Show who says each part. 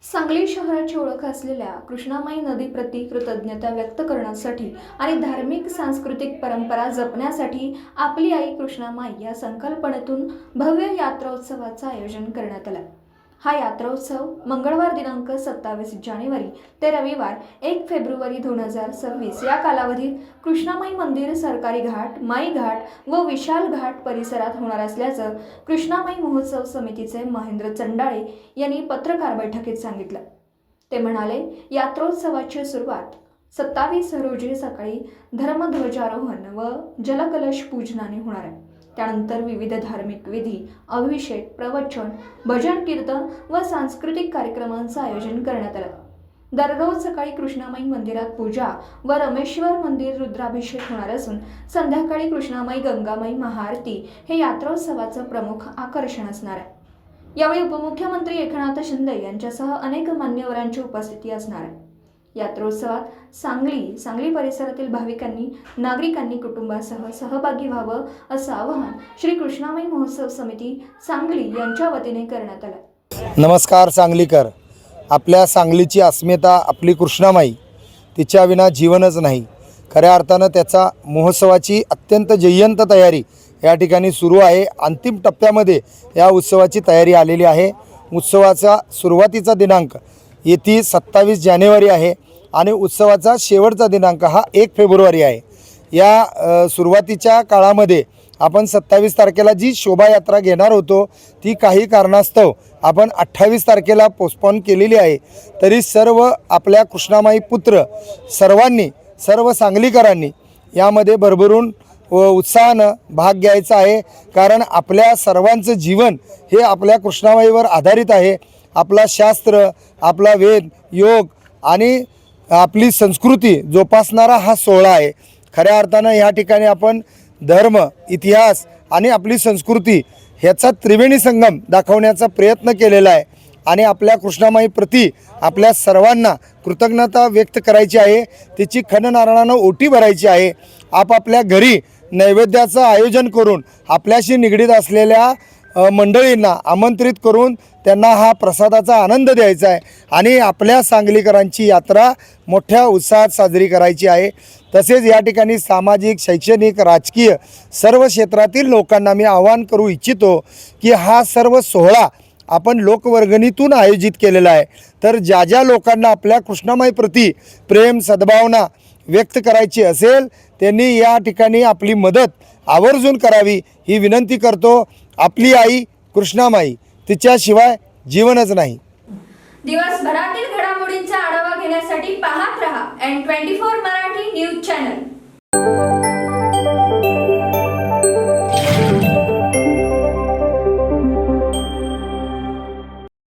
Speaker 1: सांगली शहराची ओळख असलेल्या कृष्णामाई नदीप्रती कृतज्ञता व्यक्त करण्यासाठी आणि धार्मिक सांस्कृतिक परंपरा जपण्यासाठी आपली आई कृष्णामाई या संकल्पनेतून भव्य यात्रोत्सवाचं आयोजन करण्यात आलं। हा यात्रोत्सव मंगळवार दिनांक 27 जानेवारी ते रविवार 1 फेब्रुवारी 2026 या कालावधीत कृष्णामाई मंदिर, सरकारी घाट, माई घाट व विशाल घाट परिसरात होणार असल्याचं कृष्णामाई महोत्सव समितीचे महेंद्र चंडाळे यांनी पत्रकार बैठकीत सांगितलं। ते म्हणाले, यात्रोत्सवाची सुरुवात 27 रोजी सकाळी धर्मध्वजारोहण व जलकलश पूजनाने होणार आहे। त्यानंतर विविध धार्मिक विधी, अभिषेक, प्रवचन, भजन कीर्तन व सांस्कृतिक कार्यक्रमांचं आयोजन करण्यात आलं। दररोज सकाळी कृष्णामाई मंदिरात पूजा व रमेश्वर मंदिर रुद्राभिषेक होणार असून संध्याकाळी कृष्णामाई गंगामाई महाआरती हे यात्रोत्सवाचं प्रमुख आकर्षण असणार आहे। यावेळी उपमुख्यमंत्री एकनाथ शिंदे यांच्यासह अनेक मान्यवरांची उपस्थिती असणार आहे। यात्रोत्सवात सांगली परिसरातील भाविकांनी, नागरिकांनी कुटुंबासह सहभागी व्हावं असं आवाहन श्री कृष्णामाई महोत्सव समिती सांगली यांच्या वतीने करण्यात आलं।
Speaker 2: नमस्कार सांगलीकर, आपल्या सांगलीची अस्मिता आपली कृष्णामाई, तिच्या विना जीवनच नाही। खऱ्या अर्थानं त्याचा महोत्सवाची अत्यंत जय्यंत तयारी या ठिकाणी सुरू आहे। अंतिम टप्प्यामध्ये या उत्सवाची तयारी आलेली आहे। उत्सवाचा सुरुवातीचा दिनांक येती 27 जानेवारी आहे आणि उत्सवाचा शेवटचा दिनांक हा 1 फेब्रुवारी आहे। या सुरुवातीच्या काळामध्ये आपण 27 तारखेला जी शोभायात्रा घेणार होतो ती काही कारणास्तव आपण 28 तारखेला पोस्टपोन केलेली आहे। तरी सर्व आपल्या कृष्णामाई पुत्र सर्व सांगलीकरांनी यामध्ये भरभरून व उत्साहानं भाग घ्यायचा आहे, कारण आपल्या सर्वांचं जीवन हे आपल्या कृष्णामाईवर आधारित आहे। आपला शास्त्र, आपला वेद, योग आणि आपली संस्कृती जोपासणारा हा सोहळा आहे। खऱ्या अर्थानं या ठिकाणी आपण धर्म, इतिहास आणि आपली संस्कृती ह्याचा त्रिवेणी संगम दाखवण्याचा प्रयत्न केलेला आहे आणि आपल्या कृष्णामाई प्रती आपल्या सर्वांना कृतज्ञता व्यक्त करायची आहे। तिची खणनारायणानं ओटी भरायची आहे। आपापल्या घरी नैवेद्याचं आयोजन करून आपल्याशी निगडीत असलेल्या मंडळींना आमंत्रित करून त्यांना हा प्रसादाचा आनंद द्यायचा आहे आणि आपल्या सांगलीकरांची यात्रा मोठ्या उत्साहात साजरी करायची आहे। तसेच या ठिकाणी सामाजिक, शैक्षणिक, राजकीय सर्व क्षेत्रातील लोकांना मी आवाहन करू इच्छितो की हा सर्व सोहळा आपण लोकवर्गणीतून आयोजित केलेला आहे। तर ज्या ज्या लोकांना आपल्या कृष्णामाईप्रती प्रेम, सद्भावना व्यक्त करायची असेल त्यांनी या ठिकाणी आपली मदत आवर्जून करावी ही विनंती करतो। आपली आई कृष्णामाई, तिच्याशिवाय जीवनच नाही।
Speaker 1: दिवसभरातील घडामोडींचा आढावा घेण्यासाठी पाहत रहा N24 मराठी न्यूज चॅनल।